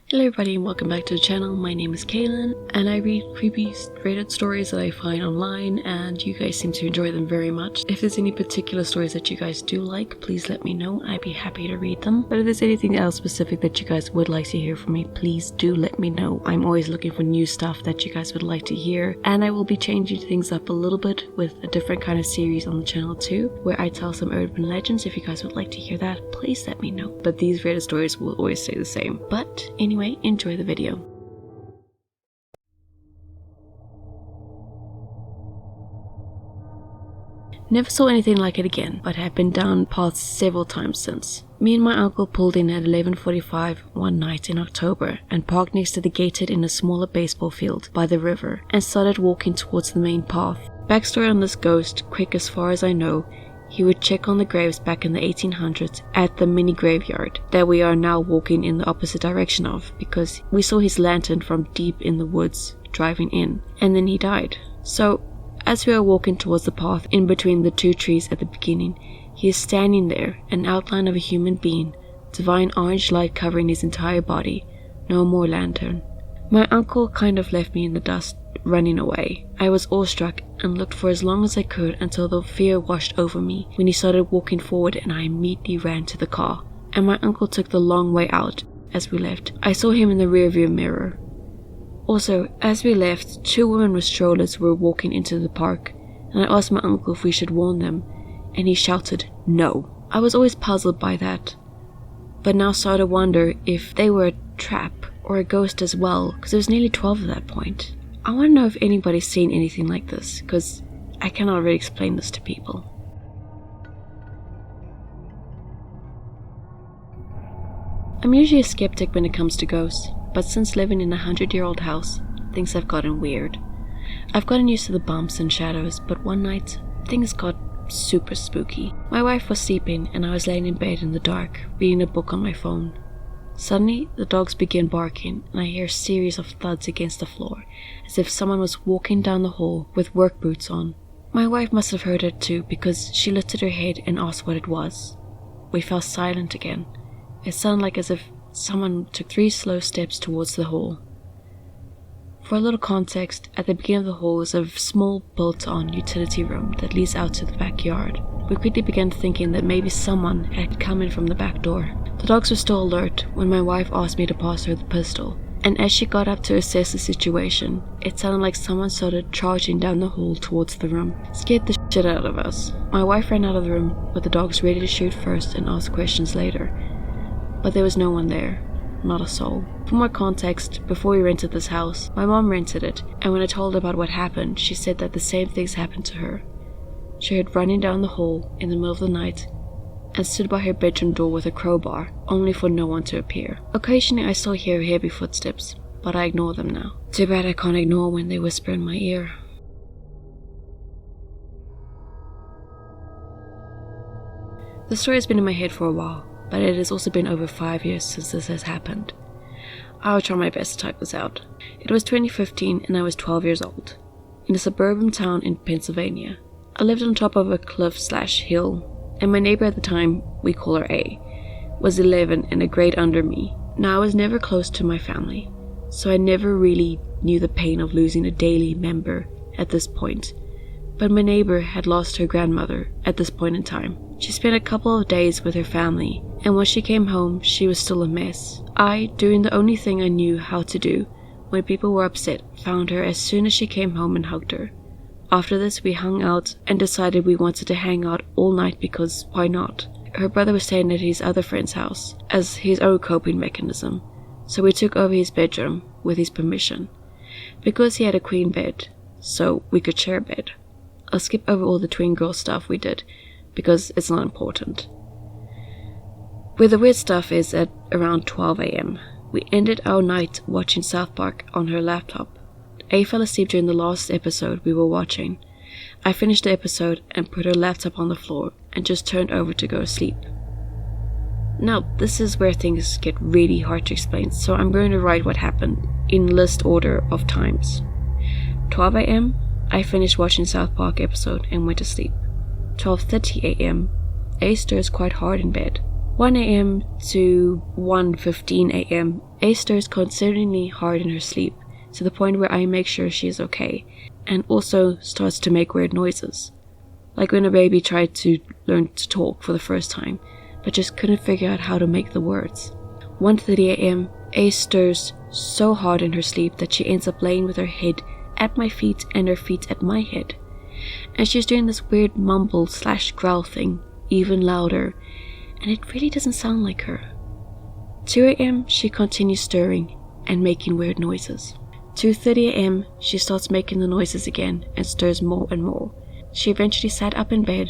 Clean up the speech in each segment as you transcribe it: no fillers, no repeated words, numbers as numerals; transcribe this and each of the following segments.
Hello everybody and welcome back to the channel. My name is Kaylin and I read creepy Reddit stories that I find online and you guys seem to enjoy them very much. If there's any particular stories that you guys do like, please let me know. I'd be happy to read them. But if there's anything else specific that you guys would like to hear from me, please do let me know. I'm always looking for new stuff that you guys would like to hear, and I will be changing things up a little bit with a different kind of series on the channel too, where I tell some urban legends. If you guys would like to hear that, please let me know. But these Reddit stories will always stay the same. But anyway, enjoy the video. Never saw anything like it again, but have been down paths several times since. Me and my uncle pulled in at 11:45 one night in October and parked next to the gated in a smaller baseball field by the river and started walking towards the main path. Backstory on this ghost, quick as far as I know, he would check on the graves back in the 1800s at the mini graveyard that we are now walking in the opposite direction of, because we saw his lantern from deep in the woods driving in, and then he died. So as we are walking towards the path in between the two trees at the beginning, he is standing there, an outline of a human being, divine orange light covering his entire body, no more lantern. My uncle kind of left me in the dust, running away. I was awestruck and looked for as long as I could until the fear washed over me when he started walking forward, and I immediately ran to the car, and my uncle took the long way out. As we left, I saw him in the rearview mirror. Also, as we left, two women with strollers were walking into the park, and I asked my uncle if we should warn them, and he shouted no. I was always puzzled by that, but now started to wonder if they were a trap or a ghost as well, because there was nearly 12 at that point. I want to know if anybody's seen anything like this, because I cannot really explain this to people. I'm usually a skeptic when it comes to ghosts, but since living in a 100-year-old house, things have gotten weird. I've gotten used to the bumps and shadows, but one night, things got super spooky. My wife was sleeping and I was laying in bed in the dark, reading a book on my phone. Suddenly, the dogs began barking and I hear a series of thuds against the floor, as if someone was walking down the hall with work boots on. My wife must have heard it too, because she lifted her head and asked what it was. We fell silent again. It sounded like as if someone took 3 slow steps towards the hall. For a little context, at the beginning of the hall is a small built-on utility room that leads out to the backyard. We quickly began thinking that maybe someone had come in from the back door. The dogs were still alert when my wife asked me to pass her the pistol, and as she got up to assess the situation, it sounded like someone started charging down the hall towards the room. Scared the shit out of us. My wife ran out of the room with the dogs ready to shoot first and ask questions later, but there was no one there. Not a soul. For more context, before we rented this house, my mom rented it, and when I told her about what happened, she said that the same things happened to her. She heard running down the hall in the middle of the night and stood by her bedroom door with a crowbar, only for no one to appear. Occasionally I still hear heavy footsteps, but I ignore them now. Too bad I can't ignore when they whisper in my ear. The story has been in my head for a while, but it has also been over 5 years since this has happened. I'll try my best to type this out. It was 2015 and I was 12 years old, in a suburban town in Pennsylvania. I lived on top of a cliff/hill, and my neighbor at the time, we call her A, was 11 and a grade under me. Now I was never close to my family, so I never really knew the pain of losing a daily member at this point. But my neighbor had lost her grandmother at this point in time. She spent a couple of days with her family, and when she came home, she was still a mess. I, doing the only thing I knew how to do when people were upset, found her as soon as she came home and hugged her. After this, we hung out and decided we wanted to hang out all night because why not? Her brother was staying at his other friend's house as his own coping mechanism, so we took over his bedroom with his permission, because he had a queen bed, so we could share a bed. I'll skip over all the twin girl stuff we did, because it's not important. Where the weird stuff is at around 12 AM. We ended our night watching South Park on her laptop. A fell asleep during the last episode we were watching. I finished the episode and put her laptop on the floor and just turned over to go to sleep. Now, this is where things get really hard to explain, so I'm going to write what happened in list order of times. 12 AM, I finished watching South Park episode and went to sleep. 12:30 AM, A stirs quite hard in bed. 1 a.m. to 1:15 a.m., A stirs concerning hard in her sleep, to the point where I make sure she is okay, and also starts to make weird noises. Like when a baby tried to learn to talk for the first time, but just couldn't figure out how to make the words. 1:30 a.m., A stirs so hard in her sleep that she ends up laying with her head at my feet and her feet at my head. And she's doing this weird mumble/growl thing, even louder, and it really doesn't sound like her. 2 a.m., she continues stirring and making weird noises. 2:30 a.m., she starts making the noises again and stirs more and more. She eventually sat up in bed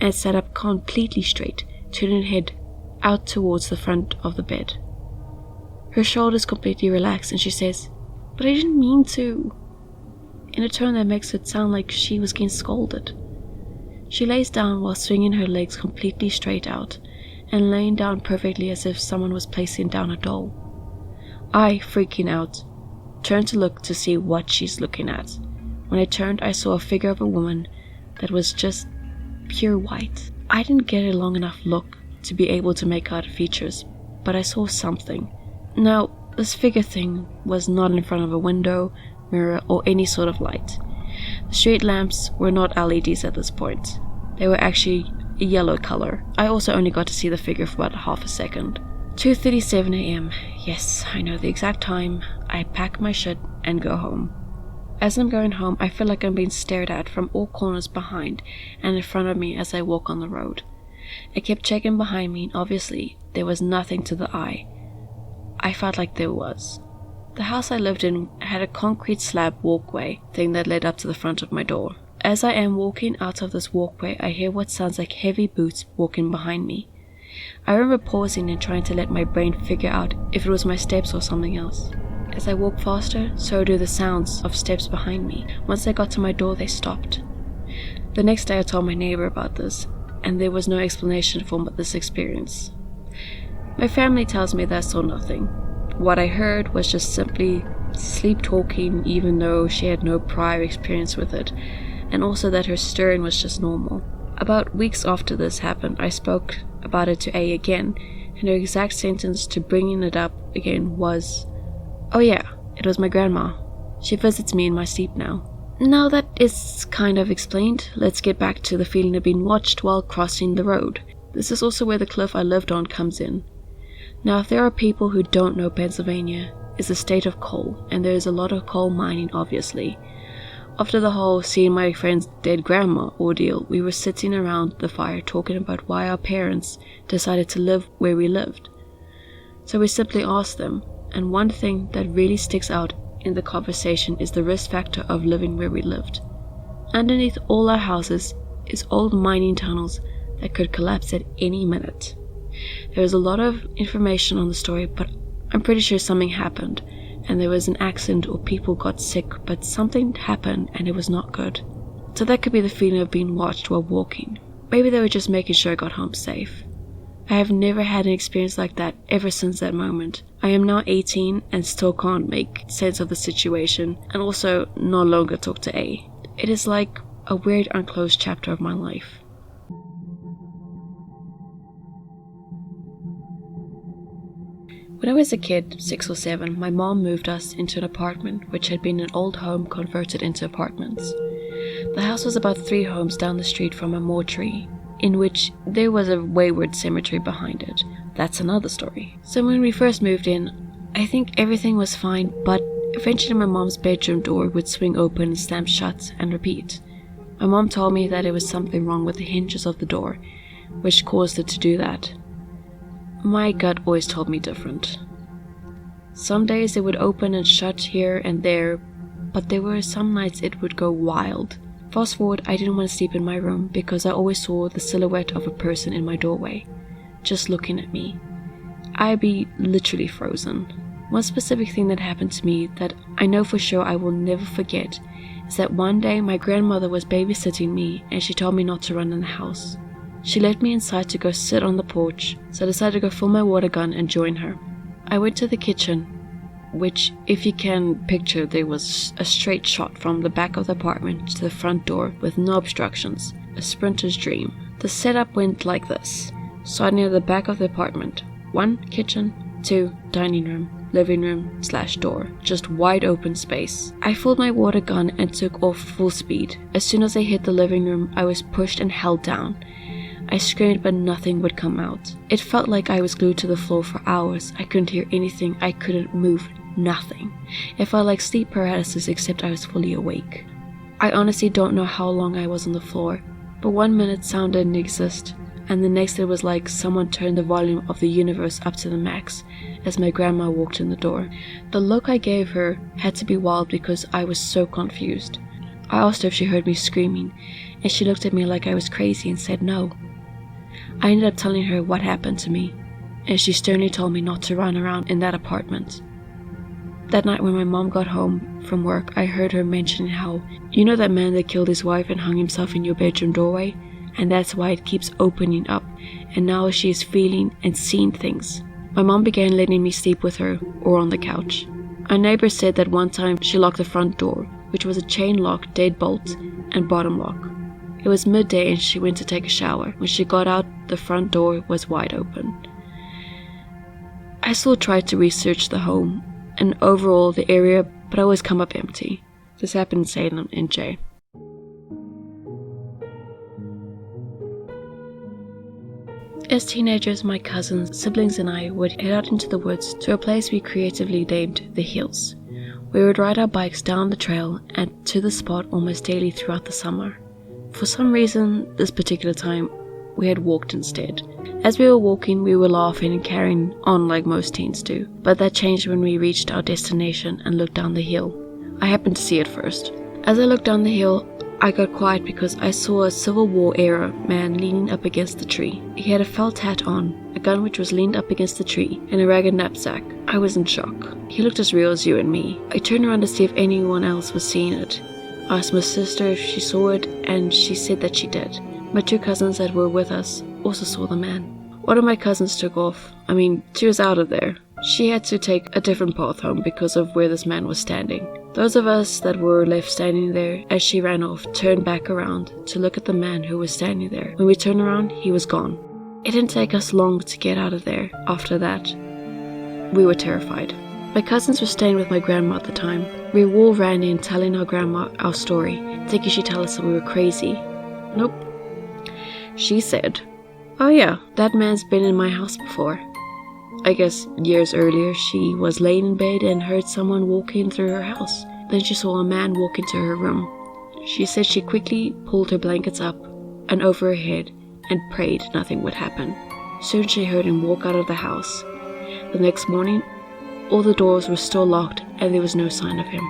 and sat up completely straight, turning her head out towards the front of the bed. Her shoulders completely relaxed and she says, "But I didn't mean to," in a tone that makes it sound like she was getting scolded. She lays down while swinging her legs completely straight out and laying down perfectly as if someone was placing down a doll. I, freaking out, turned to look to see what she's looking at. When I turned, I saw a figure of a woman that was just pure white. I didn't get a long enough look to be able to make out features, but I saw something. Now, this figure thing was not in front of a window, mirror, or any sort of light. The street lamps were not LEDs at this point. They were actually a yellow color. I also only got to see the figure for about half a second. 2:37 a.m. Yes, I know the exact time. I pack my shit and go home. As I'm going home, I feel like I'm being stared at from all corners behind and in front of me as I walk on the road. I kept checking behind me and obviously there was nothing to the eye. I felt like there was. The house I lived in had a concrete slab walkway thing that led up to the front of my door. As I am walking out of this walkway, I hear what sounds like heavy boots walking behind me. I remember pausing and trying to let my brain figure out if it was my steps or something else. As I walk faster, so do the sounds of steps behind me. Once I got to my door, they stopped. The next day I told my neighbor about this, and there was no explanation for this experience. My family tells me that I saw nothing. What I heard was just simply sleep talking, even though she had no prior experience with it, and also that her stirring was just normal. About weeks after this happened, I spoke about it to A again, and her exact sentence to bringing it up again was, "Oh yeah, it was my grandma. She visits me in my sleep now." Now that is kind of explained, let's get back to the feeling of being watched while crossing the road. This is also where the cliff I lived on comes in. Now, if there are people who don't know, Pennsylvania is a state of coal, and there is a lot of coal mining, obviously. After the whole seeing my friend's dead grandma ordeal, we were sitting around the fire talking about why our parents decided to live where we lived. So we simply asked them, and one thing that really sticks out in the conversation is the risk factor of living where we lived. Underneath all our houses is old mining tunnels that could collapse at any minute. There is a lot of information on the story, but I'm pretty sure something happened, and there was an accident or people got sick, but something happened and it was not good. So that could be the feeling of being watched while walking. Maybe they were just making sure I got home safe. I have never had an experience like that ever since that moment. I am now 18 and still can't make sense of the situation, and also no longer talk to A. It is like a weird unclosed chapter of my life. When I was a kid, 6 or 7, my mom moved us into an apartment which had been an old home converted into apartments. The house was about 3 homes down the street from a mortuary, in which there was a wayward cemetery behind it. That's another story. So when we first moved in, I think everything was fine, but eventually my mom's bedroom door would swing open and slam shut and repeat. My mom told me that it was something wrong with the hinges of the door, which caused it to do that. My gut always told me different. Some days it would open and shut here and there, but there were some nights it would go wild. Fast forward, I didn't want to sleep in my room because I always saw the silhouette of a person in my doorway, just looking at me. I'd be literally frozen. One specific thing that happened to me that I know for sure I will never forget is that one day my grandmother was babysitting me and she told me not to run in the house. She let me inside to go sit on the porch, so I decided to go fill my water gun and join her. I went to the kitchen, which, if you can picture, there was a straight shot from the back of the apartment to the front door with no obstructions, a sprinter's dream. The setup went like this. starting at the back of the apartment. 1 kitchen, 2 dining room, living room/door, just wide open space. I filled my water gun and took off full speed. As soon as I hit the living room, I was pushed and held down. I screamed, but nothing would come out. It felt like I was glued to the floor for hours. I couldn't hear anything, I couldn't move, nothing. It felt like sleep paralysis, except I was fully awake. I honestly don't know how long I was on the floor, but 1 minute sound didn't exist, and the next it was like someone turned the volume of the universe up to the max as my grandma walked in the door. The look I gave her had to be wild because I was so confused. I asked her if she heard me screaming, and she looked at me like I was crazy and said no. I ended up telling her what happened to me, and she sternly told me not to run around in that apartment. That night when my mom got home from work, I heard her mention how, you know that man that killed his wife and hung himself in your bedroom doorway? And that's why it keeps opening up, and now she is feeling and seeing things. My mom began letting me sleep with her or on the couch. A neighbor said that one time she locked the front door, which was a chain lock, deadbolt, and bottom lock. It was midday and she went to take a shower. When she got out, the front door was wide open. I still tried to research the home and overall the area, but I always come up empty. This happened in Salem, NJ. As teenagers, my cousins, siblings and I would head out into the woods to a place we creatively named the Hills. We would ride our bikes down the trail and to the spot almost daily throughout the summer. For some reason, this particular time, we had walked instead. As we were walking, we were laughing and carrying on like most teens do, but that changed when we reached our destination and looked down the hill. I happened to see it first. As I looked down the hill, I got quiet because I saw a Civil War era man leaning up against the tree. He had a felt hat on, a gun which was leaned up against the tree, and a ragged knapsack. I was in shock. He looked as real as you and me. I turned around to see if anyone else was seeing it. I asked my sister if she saw it, and she said that she did. My 2 cousins that were with us also saw the man. One of my cousins took off. She was out of there. She had to take a different path home because of where this man was standing. Those of us that were left standing there as she ran off turned back around to look at the man who was standing there. When we turned around, he was gone. It didn't take us long to get out of there. After that, we were terrified. My cousins were staying with my grandma at the time. We all ran in telling our grandma our story, thinking she'd tell us that we were crazy. Nope. She said, "Oh yeah, that man's been in my house before." I guess years earlier she was laying in bed and heard someone walking through her house. Then she saw a man walk into her room. She said she quickly pulled her blankets up and over her head and prayed nothing would happen. Soon she heard him walk out of the house. The next morning, all the doors were still locked and there was no sign of him.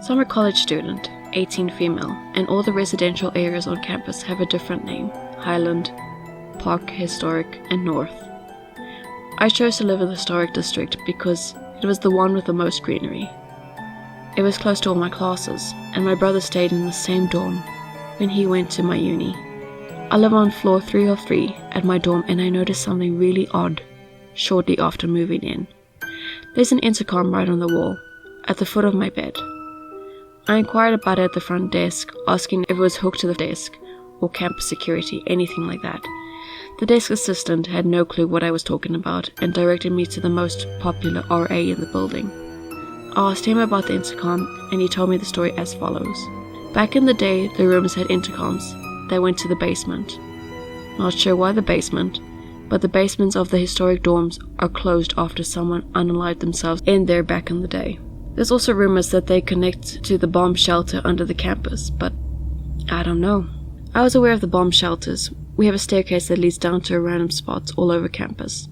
Summer college student, 18 female, and all the residential areas on campus have a different name: Highland, Park, Historic, and North. I chose to live in the Historic District because it was the one with the most greenery. It was close to all my classes, and my brother stayed in the same dorm when he went to my uni. I live on floor 303 at my dorm, and I noticed something really odd shortly after moving in. There's an intercom right on the wall, at the foot of my bed. I inquired about it at the front desk, asking if it was hooked to the desk, or campus security, anything like that. The desk assistant had no clue what I was talking about, and directed me to the most popular RA in the building. I asked him about the intercom, and he told me the story as follows. Back in the day, the rooms had intercoms that went to the basement. Not sure why the basement, but the basements of the historic dorms are closed after someone unalived themselves in there back in the day. There's also rumors that they connect to the bomb shelter under the campus, but I don't know. I was aware of the bomb shelters. We have a staircase that leads down to random spots all over campus,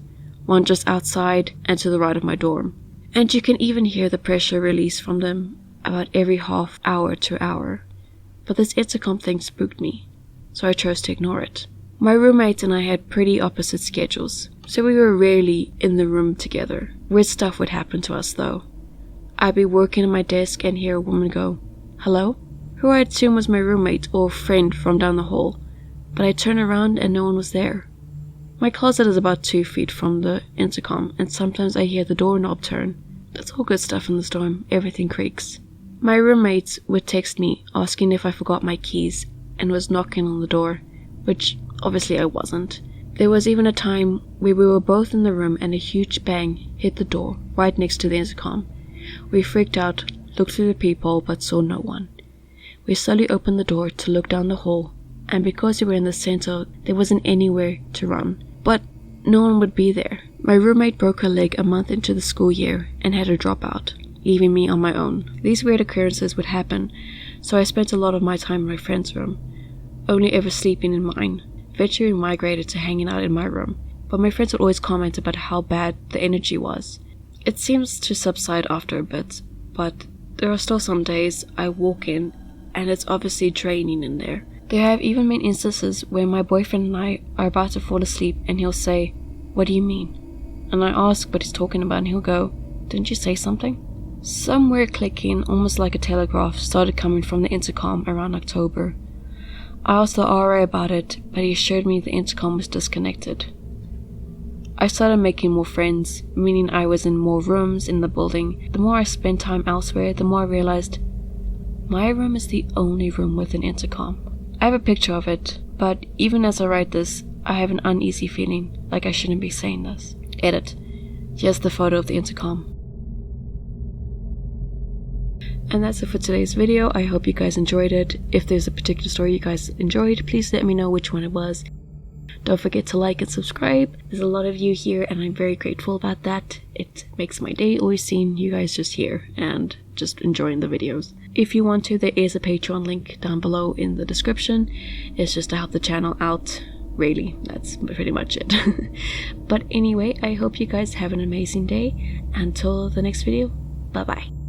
one just outside and to the right of my dorm. And you can even hear the pressure release from them about every half hour to hour. But this intercom thing spooked me, so I chose to ignore it. My roommate and I had pretty opposite schedules, so we were rarely in the room together. Weird stuff would happen to us though. I'd be working at my desk and hear a woman go, "Hello?" who I assumed was my roommate or friend from down the hall, but I turned around and no one was there. My closet is about 2 feet from the intercom, and sometimes I hear the doorknob turn. That's all good stuff in the storm, everything creaks. My roommates would text me asking if I forgot my keys and was knocking on the door, which obviously I wasn't. There was even a time where we were both in the room and a huge bang hit the door right next to the intercom. We freaked out, looked through the peephole but saw no one. We slowly opened the door to look down the hall, and because we were in the center, there wasn't anywhere to run. But no one would be there. My roommate broke her leg a month into the school year and had to drop out, leaving me on my own. These weird occurrences would happen, so I spent a lot of my time in my friend's room, only ever sleeping in mine. Eventually migrated to hanging out in my room, but my friends would always comment about how bad the energy was. It seems to subside after a bit, but there are still some days I walk in and it's obviously draining in there. There have even been instances where my boyfriend and I are about to fall asleep and he'll say, "What do you mean?" And I ask what he's talking about and he'll go, "Didn't you say something?" Some weird clicking, almost like a telegraph, started coming from the intercom around October. I asked the RA about it, but he assured me the intercom was disconnected. I started making more friends, meaning I was in more rooms in the building. The more I spent time elsewhere, the more I realized my room is the only room with an intercom. I have a picture of it, but even as I write this, I have an uneasy feeling like I shouldn't be saying this. Edit. Here's the photo of the intercom. And that's it for today's video. I hope you guys enjoyed it. If there's a particular story you guys enjoyed, please let me know which one it was. Don't forget to like and subscribe. There's a lot of you here and I'm very grateful about that. It makes my day always seeing you guys just here and just enjoying the videos. If you want to, there is a Patreon link down below in the description. It's just to help the channel out. Really, that's pretty much it. But anyway, I hope you guys have an amazing day. Until the next video, bye bye.